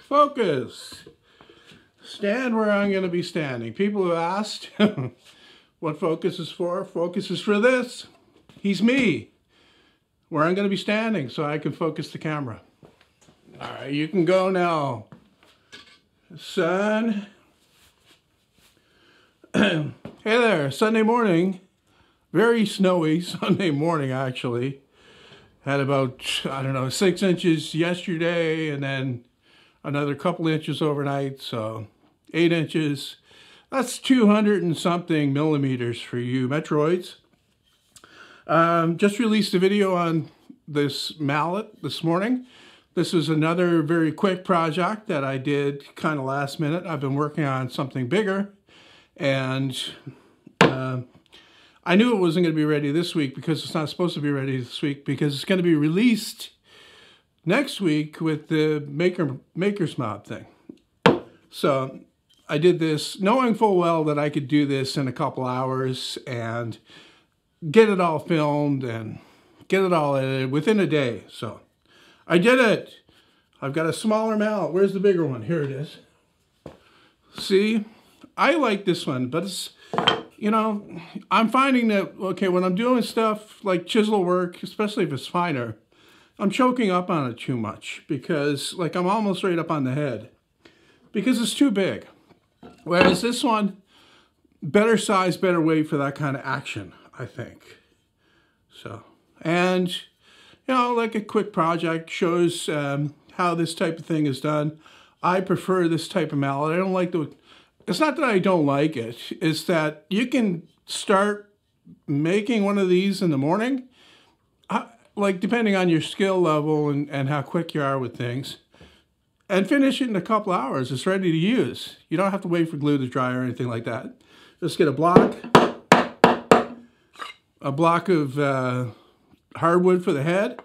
focus. Stand where I'm going to be standing. People have asked what focus is for. Focus is for this. He's me. Where I'm going to be standing so I can focus the camera. All right, you can go now. Sun. Hey there, Sunday morning. Very snowy Sunday morning, actually. Had about, I don't know, 6 inches yesterday and then another couple inches overnight, so 8 inches. That's 200 and something millimeters for you Metroids. Just released a video on this mallet this morning. This is another very quick project that I did kind of last minute. I've been working on something bigger, and I knew it wasn't going to be ready this week because it's not supposed to be ready this week because it's going to be released next week with the Maker's Mod thing. So I did this knowing full well that I could do this in a couple hours and get it all filmed and get it all edited within a day. So I did it. I've got a smaller mallet. Where's the bigger one? Here it is. See, I like this one, but it's, you know, I'm finding that, okay, when I'm doing stuff like chisel work, especially if it's finer, I'm choking up on it too much because, like, I'm almost right up on the head because it's too big. Whereas this one, better size, better weight for that kind of action, I think. So, and, you know, like a quick project shows how this type of thing is done. I prefer this type of mallet. I don't like the... It's not that I don't like it. It's that you can start making one of these in the morning, like depending on your skill level and how quick you are with things, and finish it in a couple hours. It's ready to use. You don't have to wait for glue to dry or anything like that. Just get a block of hardwood for the head,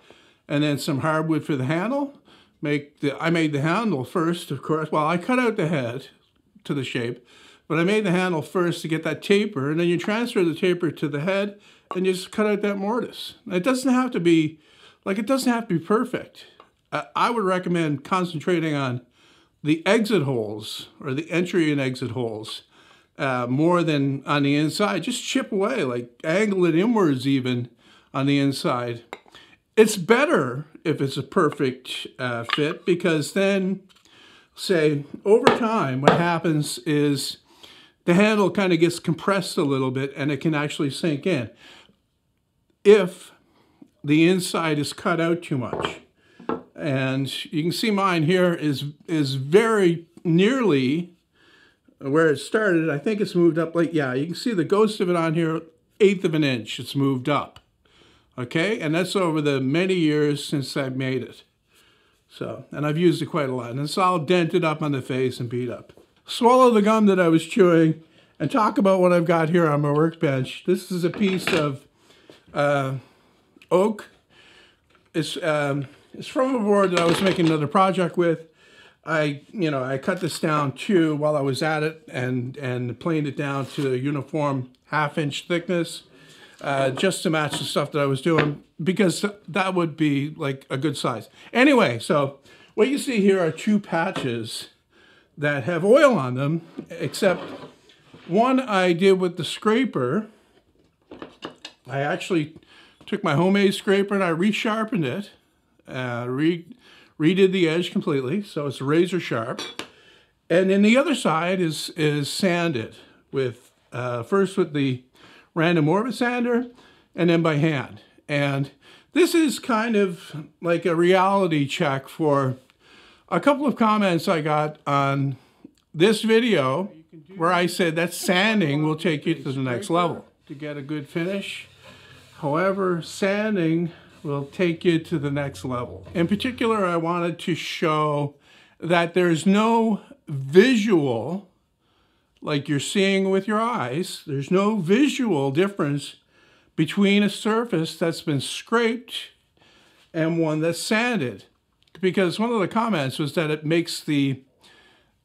and then some hardwood for the handle. I made the handle first, of course. Well, I cut out the head to the shape, but I made the handle first to get that taper, and then you transfer the taper to the head and you just cut out that mortise. It doesn't have to be, like, it doesn't have to be perfect. I would recommend concentrating on the exit holes or the entry and exit holes more than on the inside. Just chip away, like angle it inwards even on the inside. It's better if it's a perfect fit, because then, say, over time, what happens is the handle kind of gets compressed a little bit and it can actually sink in if the inside is cut out too much. And you can see mine here is very nearly where it started. I think it's moved up, like, yeah, you can see the ghost of it on here, 1/8 of an inch. It's moved up. Okay, and that's over the many years since I've made it. So, and I've used it quite a lot, and it's all dented up on the face and beat up. Swallow the gum that I was chewing and talk about what I've got here on my workbench. This is a piece of oak. It's from a board that I was making another project with. I cut this down too while I was at it and planed it down to a uniform 1/2 inch thickness. Just to match the stuff that I was doing, because that would be like a good size. Anyway, so what you see here are 2 patches that have oil on them, except one I did with the scraper. I actually took my homemade scraper and I resharpened it, redid the edge completely, so it's razor sharp. And then the other side is sanded with, first with the random orbit sander, and then by hand. And this is kind of like a reality check for a couple of comments I got on this video where I said that sanding will take you to the next level to get a good finish. However, sanding will take you to the next level. In particular, I wanted to show that there's no visual, like you're seeing with your eyes, there's no visual difference between a surface that's been scraped and one that's sanded. Because one of the comments was that it makes the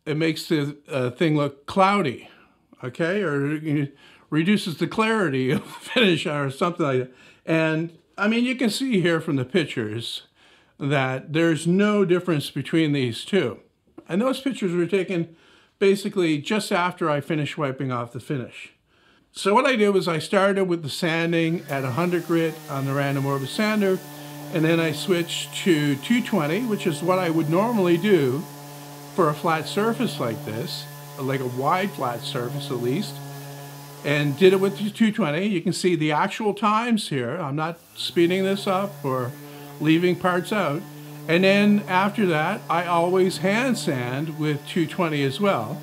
thing look cloudy, okay? Or reduces the clarity of the finish or something like that. And I mean, you can see here from the pictures that there's no difference between these two. And those pictures were taken basically just after I finished wiping off the finish. So what I did was I started with the sanding at 100 grit on the random orbit sander, and then I switched to 220, which is what I would normally do for a flat surface like this, like a wide flat surface at least, and did it with the 220. You can see the actual times here. I'm not speeding this up or leaving parts out. And then after that, I always hand sand with 220 as well.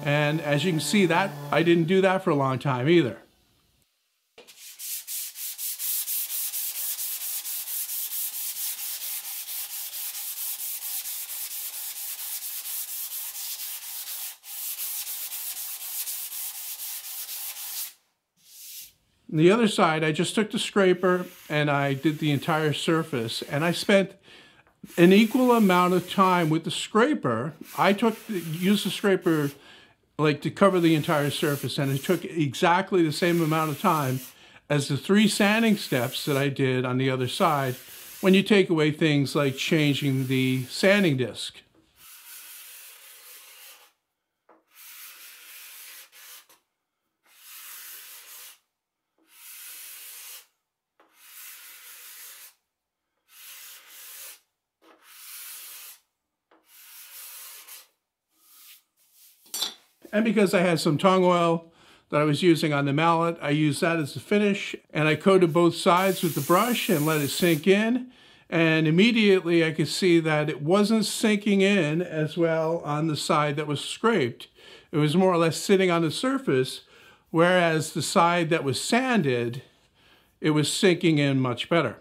And as you can see, that I didn't do that for a long time either. On the other side, I just took the scraper and I did the entire surface, and I spent an equal amount of time with the scraper. I used the scraper like to cover the entire surface, and it took exactly the same amount of time as the 3 sanding steps that I did on the other side when you take away things like changing the sanding disc. And because I had some tung oil that I was using on the mallet, I used that as the finish, and I coated both sides with the brush and let it sink in. And immediately I could see that it wasn't sinking in as well on the side that was scraped. It was more or less sitting on the surface, whereas the side that was sanded, it was sinking in much better.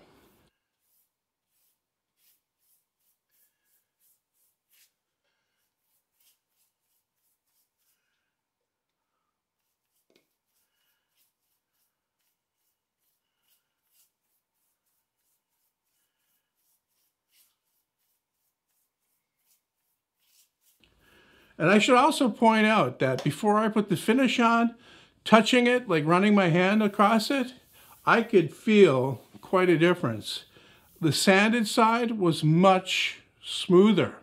And I should also point out that before I put the finish on, touching it, like running my hand across it, I could feel quite a difference. The sanded side was much smoother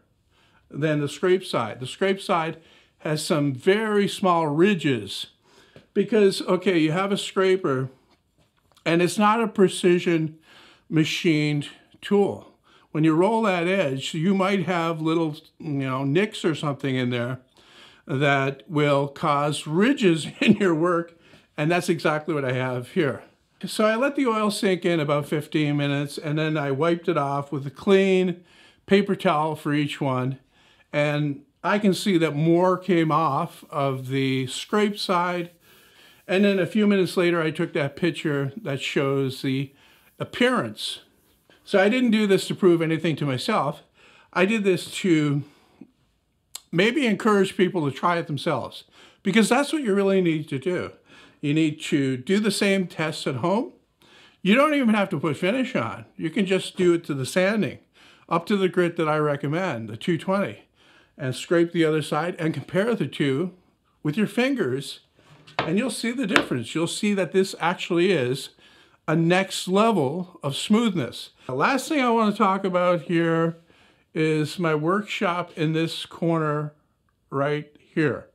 than the scrape side. The scrape side has some very small ridges because, okay, you have a scraper and it's not a precision machined tool. When you roll that edge, you might have little, nicks or something in there that will cause ridges in your work, and that's exactly what I have here. So I let the oil sink in about 15 minutes, and then I wiped it off with a clean paper towel for each one, and I can see that more came off of the scrape side. And then a few minutes later, I took that picture that shows the appearance. So I didn't do this to prove anything to myself. I did this to maybe encourage people to try it themselves, because that's what you really need to do. You need to do the same tests at home. You don't even have to put finish on. You can just do it to the sanding, up to the grit that I recommend, the 220, and scrape the other side and compare the two with your fingers, and you'll see the difference. You'll see that this actually is a next level of smoothness. The last thing I want to talk about here is my workshop in this corner right here.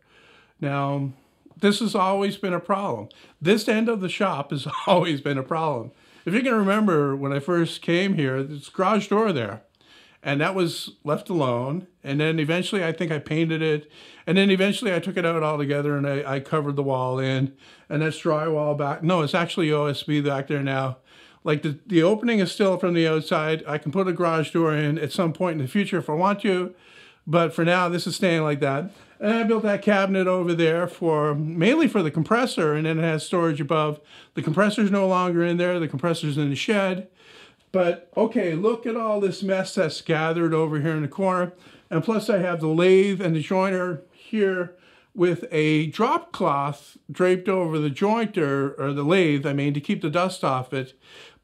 Now, this has always been a problem. This end of the shop has always been a problem. If you can remember when I first came here, there's a garage door there, and that was left alone. And then eventually I think I painted it, and then eventually I took it out altogether and I covered the wall in, and that's drywall back. No, it's actually OSB back there now. Like the opening is still from the outside. I can put a garage door in at some point in the future if I want to, but for now this is staying like that. And I built that cabinet over there mainly for the compressor, and then it has storage above. The compressor's no longer in there. The compressor's in the shed. But okay, look at all this mess that's gathered over here in the corner. And plus I have the lathe and the jointer here with a drop cloth draped over the jointer, or the lathe, I mean, to keep the dust off it.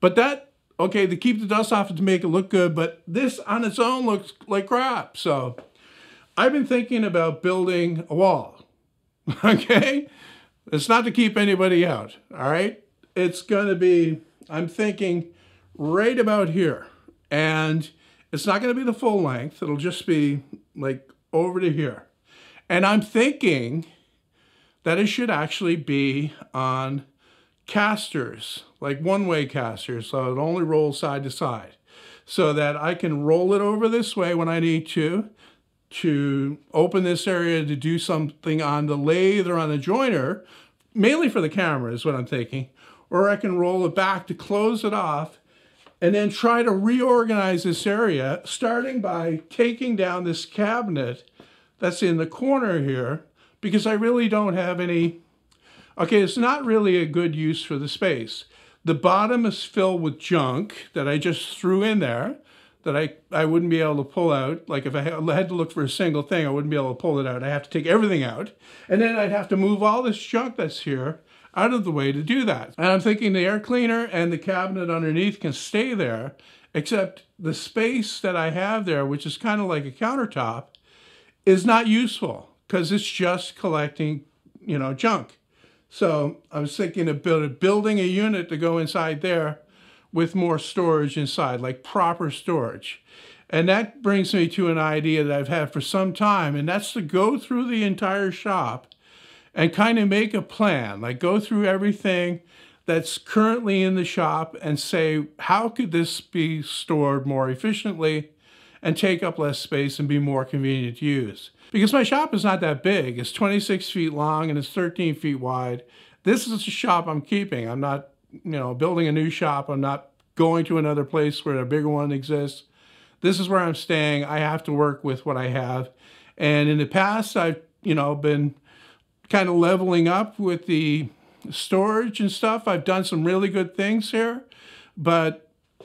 But that, okay, to keep the dust off it to make it look good, but this on its own looks like crap. So I've been thinking about building a wall, okay? It's not to keep anybody out, all right? It's gonna be, I'm thinking right about here. And it's not gonna be the full length. It'll just be like over to here. And I'm thinking that it should actually be on casters, like one-way casters, so it only rolls side to side, so that I can roll it over this way when I need to open this area to do something on the lathe or on the joiner, mainly for the camera is what I'm thinking, or I can roll it back to close it off and then try to reorganize this area, starting by taking down this cabinet that's in the corner here, because I really don't have any. Okay, it's not really a good use for the space. The bottom is filled with junk that I just threw in there that I wouldn't be able to pull out. Like if I had to look for a single thing, I wouldn't be able to pull it out. I have to take everything out. And then I'd have to move all this junk that's here out of the way to do that. And I'm thinking the air cleaner and the cabinet underneath can stay there, except the space that I have there, which is kind of like a countertop, is not useful because it's just collecting, you know, junk. So I was thinking of building a unit to go inside there with more storage inside, like proper storage. And that brings me to an idea that I've had for some time, and that's to go through the entire shop and kind of make a plan, like go through everything that's currently in the shop and say, how could this be stored more efficiently and take up less space and be more convenient to use? Because my shop is not that big. It's 26 feet long and it's 13 feet wide. This is a shop I'm keeping. I'm not, you know, building a new shop. I'm not going to another place where a bigger one exists. This is where I'm staying. I have to work with what I have. And in the past, I've, you know, been kind of leveling up with the storage and stuff. I've done some really good things here, but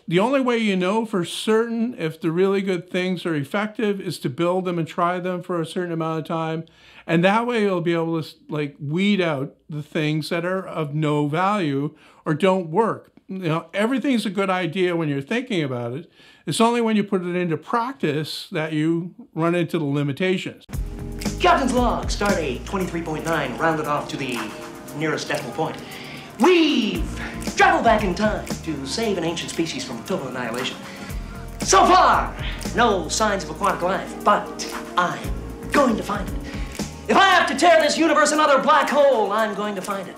the only way you know for certain if the really good things are effective is to build them and try them for a certain amount of time. And that way you'll be able to like weed out the things that are of no value or don't work. You know, everything's a good idea when you're thinking about it. It's only when you put it into practice that you run into the limitations. Captain's log, stardate 23.9, rounded off to the nearest decimal point. We've traveled back in time to save an ancient species from total annihilation. So far, no signs of aquatic life, but I'm going to find it. If I have to tear this universe another black hole, I'm going to find it.